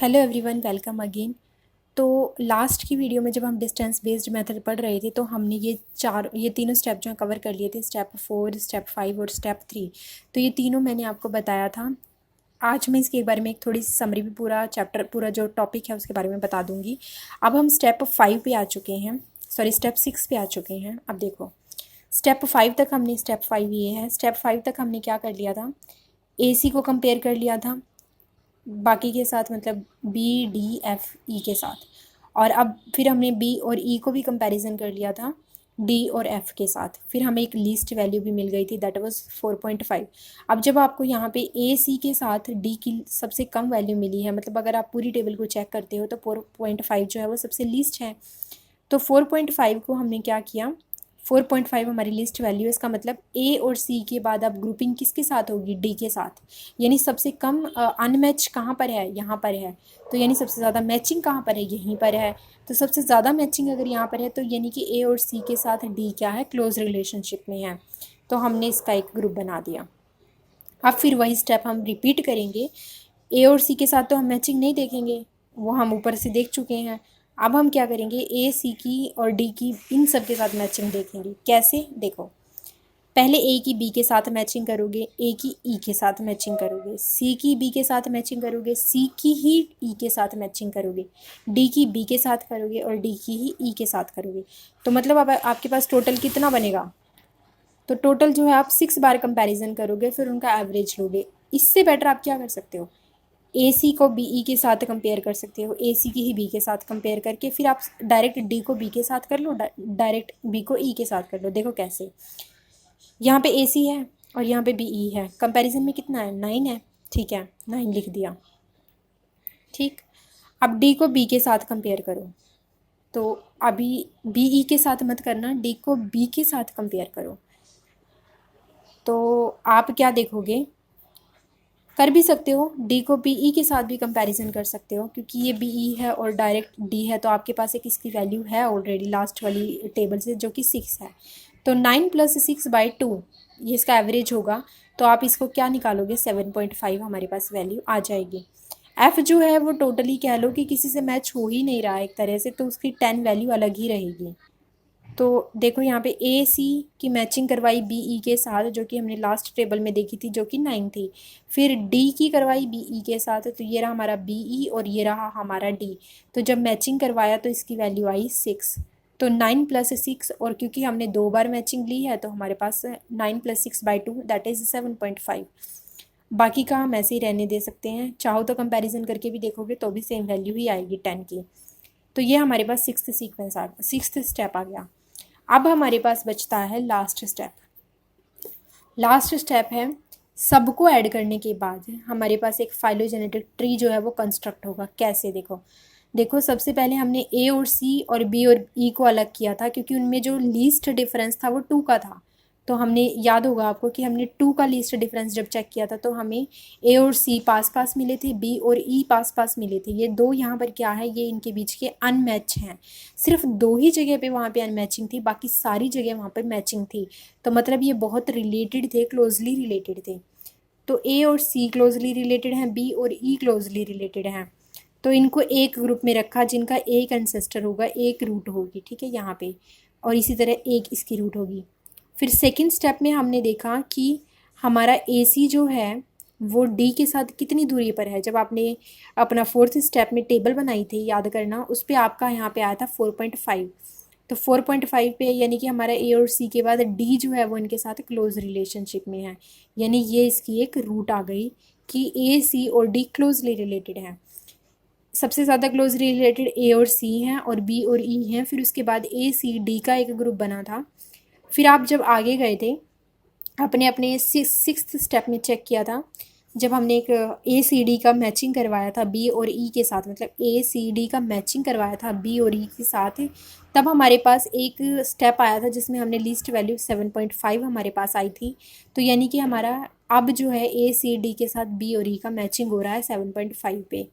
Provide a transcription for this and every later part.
Hello everyone, welcome again. तो last की video में जब हम डिस्टेंस बेस्ड मेथड पढ़ रहे थे तो हमने ये तीनों स्टेप जो हैं कवर कर लिए थे, स्टेप 4, स्टेप 5 और स्टेप 3। तो ये तीनों मैंने आपको बताया था। आज मैं इसके बारे में एक थोड़ी सी समरी भी पूरा जो टॉपिक है उसके बारे में बता दूंगी। अब हम स्टेप 5 पे आ चुके हैं, सॉरी स्टेप 6 पे आ चुके हैं। अब देखो, स्टेप 5 तक हमने स्टेप 5 ये है, स्टेप 5 तक हमने क्या कर लिया था, AC को कंपेयर कर लिया था बाकी के साथ, मतलब B D F E के साथ। और अब फिर हमने B और E को भी कंपैरिजन कर लिया था D और F के साथ। फिर हमें एक लीस्ट वैल्यू भी मिल गई थी, दैट वाज 4.5। अब जब आपको यहाँ पे AC के साथ D की सबसे कम वैल्यू मिली है, मतलब अगर आप पूरी टेबल को चेक करते हो तो 4.5 जो है वो सबसे लीस्ट है। तो 4.5 को हमने क्या किया, 4.5 हमारी लिस्ट वैल्यू है। इसका मतलब A और C के बाद अब ग्रुपिंग किसके साथ होगी, D के साथ। यानी सबसे कम अनमैच कहाँ पर है, यहाँ पर है। तो यानी सबसे ज़्यादा मैचिंग कहाँ पर है, यहीं पर है। तो सबसे ज़्यादा मैचिंग अगर यहाँ पर है तो यानी कि A और C के साथ D क्या है, क्लोज रिलेशनशिप में है। तो हमने इसका एक ग्रुप बना दिया। अब फिर वही स्टेप हम रिपीट करेंगे। A और C के साथ तो हम मैचिंग नहीं देखेंगे, वो हम ऊपर से देख चुके हैं। अब हम क्या करेंगे, A C की और D की इन सब के साथ मैचिंग देखेंगे। कैसे, देखो, पहले A की B के साथ मैचिंग करोगे, A की E के साथ मैचिंग करोगे, C की B के साथ मैचिंग करोगे, C की ही E के साथ मैचिंग करोगे, D की B के साथ करोगे और D की ही E के साथ करोगे। तो मतलब अब आपके पास टोटल कितना बनेगा, तो टोटल जो है आप 6 बार कंपैरिजन करोगे, फिर उनका एवरेज लोगे। इससे बेटर आप क्या कर सकते हो, AC को BE के साथ कंपेयर कर सकते हो, AC की ही B के साथ कंपेयर करके फिर आप डायरेक्ट D को B के साथ कर लो, डायरेक्ट B को E के साथ कर लो। देखो कैसे, यहाँ पे AC है और यहाँ पे BE है, कंपैरिजन में कितना है, 9 है। ठीक है, 9 लिख दिया। ठीक, अब D को B के साथ कंपेयर करो। तो अभी BE के साथ मत करना, D को B के साथ कंपेयर करो। तो आप क्या देखोगे, कर भी सकते हो, D को BE के साथ भी कंपैरिजन कर सकते हो, क्योंकि ये BE है और डायरेक्ट D है। तो आपके पास एक इसकी वैल्यू है ऑलरेडी लास्ट वाली टेबल से, जो कि 6 है। तो 9 + 6/2 ये इसका एवरेज होगा। तो आप इसको क्या निकालोगे, 7.5 हमारे पास वैल्यू आ जाएगी। F जो है वो टोटली कह लो कि किसी से मैच हो ही नहीं रहा है एक तरह से, तो उसकी 10 वैल्यू अलग ही रहेगी। तो देखो यहाँ पे AC की मैचिंग करवाई BE के साथ, जो कि हमने लास्ट टेबल में देखी थी, जो कि 9 थी। फिर D की करवाई BE के साथ, तो ये रहा हमारा BE और ये रहा हमारा D। तो जब मैचिंग करवाया तो इसकी वैल्यू आई 6। तो 9 + 6, और क्योंकि हमने 2 बार मैचिंग ली है तो हमारे पास 9 + 6/2 दैट इज़ 7.5। बाकी का हम ऐसे ही रहने दे सकते हैं, चाहो तो कंपैरिजन करके भी देखोगे तो भी सेम वैल्यू ही आएगी 10 की। तो ये हमारे पास सिक्स्थ स्टेप आ गया। अब हमारे पास बचता है लास्ट स्टेप। लास्ट स्टेप है, सबको ऐड करने के बाद हमारे पास एक फाइलोजेनेटिक ट्री जो है वो कंस्ट्रक्ट होगा। कैसे, देखो देखो, सबसे पहले हमने A और C और B और E को अलग किया था, क्योंकि उनमें जो लीस्ट डिफरेंस था वो 2 का था। तो हमने, याद होगा आपको कि हमने 2 का लीस्ट डिफरेंस जब चेक किया था तो हमें A और C पास पास मिले थे, B और E पास पास मिले थे। ये दो यहाँ पर क्या है, ये इनके बीच के अनमैच हैं। सिर्फ 2 ही जगह पे वहाँ पे अनमैचिंग थी, बाकी सारी जगह वहाँ पर मैचिंग थी। तो मतलब ये बहुत रिलेटेड थे, क्लोजली रिलेटेड थे। तो A और C क्लोजली रिलेटेड हैं, B और E क्लोजली रिलेटेड हैं। तो इनको एक ग्रुप में रखा, जिनका एक एंसेस्टर होगा, एक रूट होगी, ठीक है, यहाँ पे। और इसी तरह एक इसकी रूट होगी। फिर सेकंड स्टेप में हमने देखा कि हमारा AC जो है वो D के साथ कितनी दूरी पर है। जब आपने अपना फोर्थ स्टेप में टेबल बनाई थी, याद करना, उस पर आपका यहाँ पे आया था 4.5। तो 4.5 पे यानी कि हमारा A और C के बाद D जो है वो इनके साथ क्लोज रिलेशनशिप में है। यानी ये इसकी एक रूट आ गई कि A, C और D क्लोजली रिलेटेड हैं। सबसे ज़्यादा क्लोज रिलेटेड A और C हैं और B और E हैं। फिर उसके बाद A C D का एक ग्रुप बना था। फिर आप जब आगे गए थे, अपने अपने सिक्स्थ स्टेप में चेक किया था, जब हमने एक ACD का मैचिंग करवाया था B और E के साथ, मतलब ACD का मैचिंग करवाया था B और E के साथ, तब हमारे पास एक स्टेप आया था जिसमें हमने लीस्ट वैल्यू 7.5 हमारे पास आई थी। तो यानी कि हमारा अब जो है ACD के साथ B और E का मैचिंग हो रहा है 7.5 पे।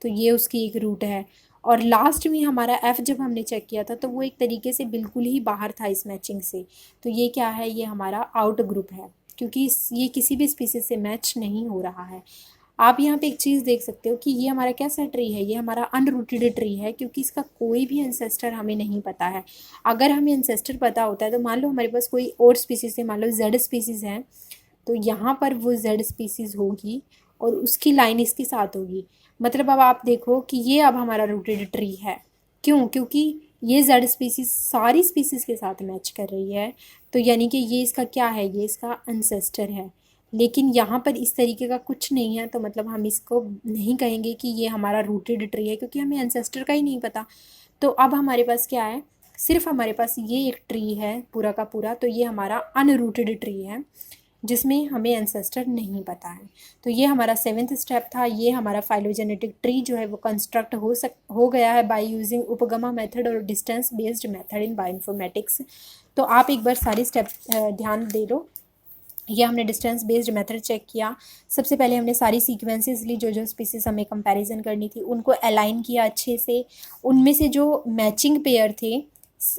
तो ये उसकी एक रूट है। और लास्ट में हमारा F जब हमने चेक किया था तो वो एक तरीके से बिल्कुल ही बाहर था इस मैचिंग से। तो ये क्या है, ये हमारा आउट ग्रुप है, क्योंकि ये किसी भी स्पीसीज से मैच नहीं हो रहा है। आप यहाँ पे एक चीज़ देख सकते हो कि ये हमारा कैसा ट्री है, ये हमारा अनरूटेड ट्री है, क्योंकि इसका कोई भी एंसेस्टर हमें नहीं पता है। अगर हमें एंसेस्टर पता होता है तो मान लो हमारे पास कोई और स्पीसीज़ है, मान लो जेड स्पीसीज़ है, तो यहाँ पर वो जेड स्पीसीज़ होगी और उसकी लाइन इसके साथ होगी। मतलब अब आप देखो कि ये अब हमारा रूटेड ट्री है। क्यों? क्योंकि ये जेड स्पीसीज़ सारी स्पीसीज़ के साथ मैच कर रही है, तो यानी कि ये इसका क्या है, ये इसका एंसेस्टर है। लेकिन यहाँ पर इस तरीके का कुछ नहीं है, तो मतलब हम इसको नहीं कहेंगे कि ये हमारा रूटेड ट्री है, क्योंकि हमें एंसेस्टर का ही नहीं पता। तो अब हमारे पास क्या है, सिर्फ हमारे पास ये एक ट्री है पूरा का पूरा, तो ये हमारा अनरूटेड ट्री है जिसमें हमें एंसेस्टर नहीं पता है। तो ये हमारा 7th स्टेप था। ये हमारा फाइलोजेनेटिक ट्री जो है वो कंस्ट्रक्ट हो गया है बाय यूजिंग उपगमा मेथड और distance based method in bioinformatics. तो आप एक बार सारी स्टेप ध्यान दे लो। ये हमने डिस्टेंस बेस्ड मेथड चेक किया। सबसे पहले हमने सारी सीक्वेंसेस ली, जो स्पीसीज हमें कंपैरिजन करनी थी उनको अलाइन किया अच्छे से। उनमें से जो मैचिंग पेयर थे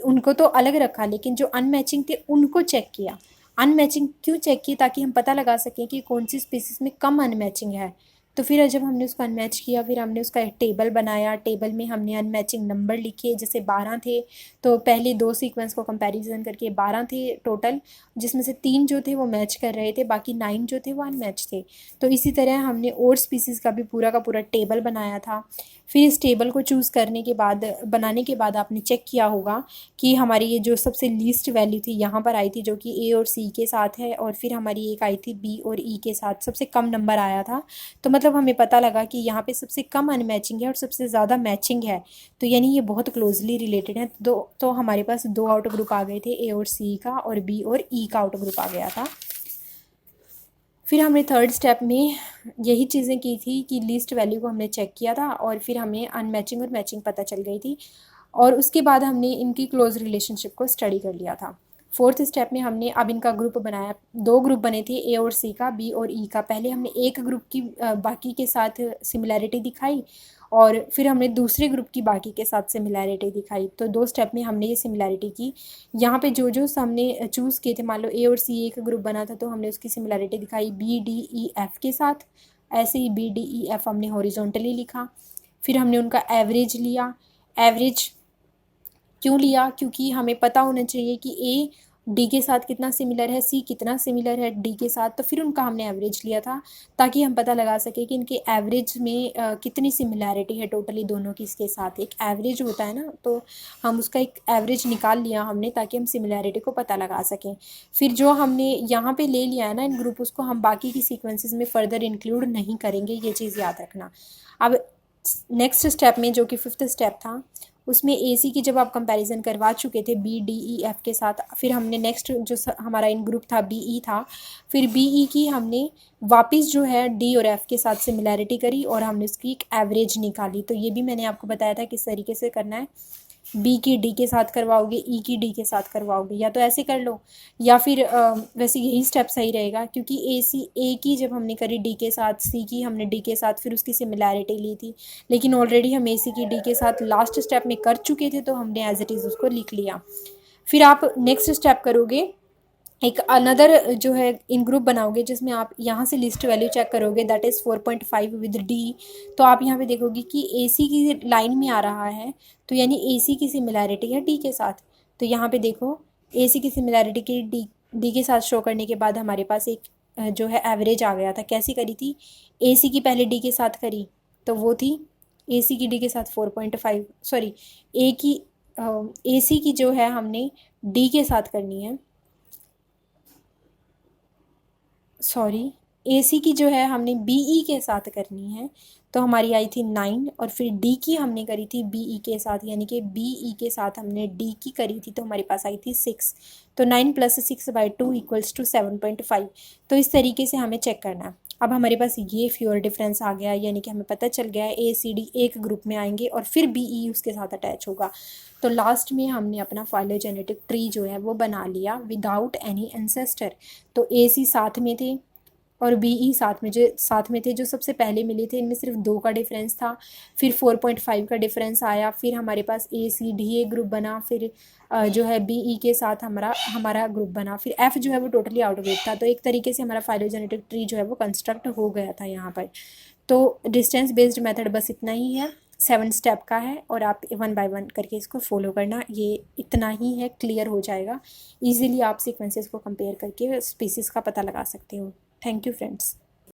उनको तो अलग रखा, लेकिन जो अनमैचिंग थे उनको चेक किया। अनमैचिंग क्यों चेक की? ताकि हम पता लगा सकें कि कौन सी स्पीसीज में कम अनमैचिंग है। तो फिर जब हमने उसको अनमैच किया, फिर हमने उसका एक टेबल बनाया। टेबल में हमने अनमैचिंग नंबर लिखे, जैसे 12 थे, तो पहले 2 सीक्वेंस को कंपैरिजन करके 12 थे टोटल, जिसमें से 3 जो थे वो मैच कर रहे थे, बाकी 9 जो थे वो अनमैच थे। तो इसी तरह हमने और स्पीसीज़ का भी पूरा का पूरा टेबल बनाया था। फिर इस टेबल को चूज़ करने के बाद, बनाने के बाद आपने चेक किया होगा कि हमारी ये जो सबसे लीस्ट वैल्यू थी यहाँ पर आई थी, जो कि ए और सी के साथ है, और फिर हमारी एक आई थी बी और ई के साथ, सबसे कम नंबर आया था। तो मतलब हमें पता लगा कि यहाँ पे सबसे कम अनमैचिंग है और सबसे ज़्यादा मैचिंग है, तो यानी ये बहुत क्लोजली रिलेटेड है। तो हमारे पास 2 आउट ग्रुप आ गए थे, ए और सी का, और बी और ई का आउट ग्रुप आ गया था। फिर हमने 3rd स्टेप में यही चीज़ें की थी कि लीस्ट वैल्यू को हमने चेक किया था, और फिर हमें अनमैचिंग और मैचिंग पता चल गई थी, और उसके बाद हमने इनकी क्लोज रिलेशनशिप को स्टडी कर लिया था। 4th स्टेप में हमने अब इनका ग्रुप बनाया। 2 ग्रुप बने थे, ए और सी का, बी और ई का। पहले हमने एक ग्रुप की बाकी के साथ सिमिलैरिटी दिखाई, और फिर हमने दूसरे ग्रुप की बाकी के साथ सिमिलैरिटी दिखाई। तो 2 स्टेप में हमने ये सिमिलैरिटी की। यहाँ पे जो जो हमने चूज़ किए थे, मान लो ए और सी एक ग्रुप बना था, तो हमने उसकी सिमिलैरिटी दिखाई बी डी ई एफ़ के साथ। ऐसे ही बी डी ई एफ़ हमने हॉरिजॉन्टली लिखा। फिर हमने उनका एवरेज लिया। एवरेज क्यों लिया? क्योंकि हमें पता होना चाहिए कि ए डी के साथ कितना सिमिलर है, सी कितना सिमिलर है डी के साथ। तो फिर उनका हमने एवरेज लिया था, ताकि हम पता लगा सके कि इनके एवरेज में कितनी सिमिलैरिटी है टोटली दोनों की इसके साथ। एक एवरेज होता है ना, तो हम उसका एक एवरेज निकाल लिया हमने, ताकि हम सिमिलैरिटी को पता लगा सकें। फिर जो हमने यहाँ पे ले लिया है ना इन ग्रुप, उसको हम बाकी की सीक्वेंसेस में फ़र्दर इंक्लूड नहीं करेंगे, ये चीज़ याद रखना। अब नेक्स्ट स्टेप में, जो कि 5th स्टेप था, उसमें ए सी की जब आप कंपैरिजन करवा चुके थे बी डी ई एफ़ के साथ, फिर हमने नेक्स्ट जो हमारा इन ग्रुप था बी ई था, फिर बी ई की हमने वापस जो है डी और एफ़ के साथ सिमिलैरिटी करी, और हमने उसकी एक एवरेज निकाली। तो ये भी मैंने आपको बताया था किस तरीके से करना है। बी की डी के साथ करवाओगे, ई की डी के साथ करवाओगे, या तो ऐसे कर लो, या फिर वैसे यही स्टेप सही रहेगा, क्योंकि ए की जब हमने करी डी के साथ, सी की हमने डी के साथ, फिर उसकी सिमिलैरिटी ली थी। लेकिन ऑलरेडी हम ए सी की डी के साथ लास्ट स्टेप में कर चुके थे, तो हमने एज इट इज़ उसको लिख लिया। फिर आप नेक्स्ट स्टेप करोगे, एक अनदर जो है इन ग्रुप बनाओगे, जिसमें आप यहाँ से लिस्ट वैल्यू चेक करोगे, दैट इज़ 4.5 विद डी। तो आप यहाँ पे देखोगे कि ए सी की लाइन में आ रहा है, तो यानी ए सी की सिमिलैरिटी है डी के साथ। तो यहाँ पे देखो, ए सी की सिमिलैरिटी की डी के साथ शो करने के बाद हमारे पास एक जो है एवरेज आ गया था। कैसी करी थी? ए सी की पहले डी के साथ करी, तो वो थी ए सी की डी के साथ 4.5, सॉरी ए सी की जो है हमने डी के साथ करनी है, सॉरी ए सी की जो है हमने बी ई के साथ करनी है। तो हमारी आई थी 9, और फिर डी की हमने करी थी बी ई के साथ, यानी कि बी ई के साथ हमने डी की करी थी, तो हमारे पास आई थी 6। तो 9 + 6/2 = 7.5। तो इस तरीके से हमें चेक करना है। अब हमारे पास ये फ्यूअर डिफरेंस आ गया, यानी कि हमें पता चल गया है ए सी डी एक ग्रुप में आएंगे, और फिर बी ई उसके साथ अटैच होगा। तो लास्ट में हमने अपना फाइलोजेनेटिक ट्री जो है वो बना लिया विदाउट एनी एंसेस्टर। तो ए सी साथ में थे और बी ई साथ में थे, जो सबसे पहले मिले थे, इनमें सिर्फ 2 का डिफरेंस था। फिर 4.5 का डिफरेंस आया, फिर हमारे पास ए सी डी एक ग्रुप बना, फिर जो है बी ई के साथ हमारा ग्रुप बना, फिर एफ़ जो है वो टोटली आउट ग्रुप था। तो एक तरीके से हमारा फाइलोजेनेटिक ट्री जो है वो कंस्ट्रक्ट हो गया था यहाँ पर। तो डिस्टेंस बेस्ड मेथड बस इतना ही है, 7 स्टेप का है और आप 1 बाय 1 करके इसको फॉलो करना, ये इतना ही है, क्लियर हो जाएगा। इजीली आप सीक्वेंसेस को कंपेयर करके स्पीसीज़ का पता लगा सकते हो। Thank you friends.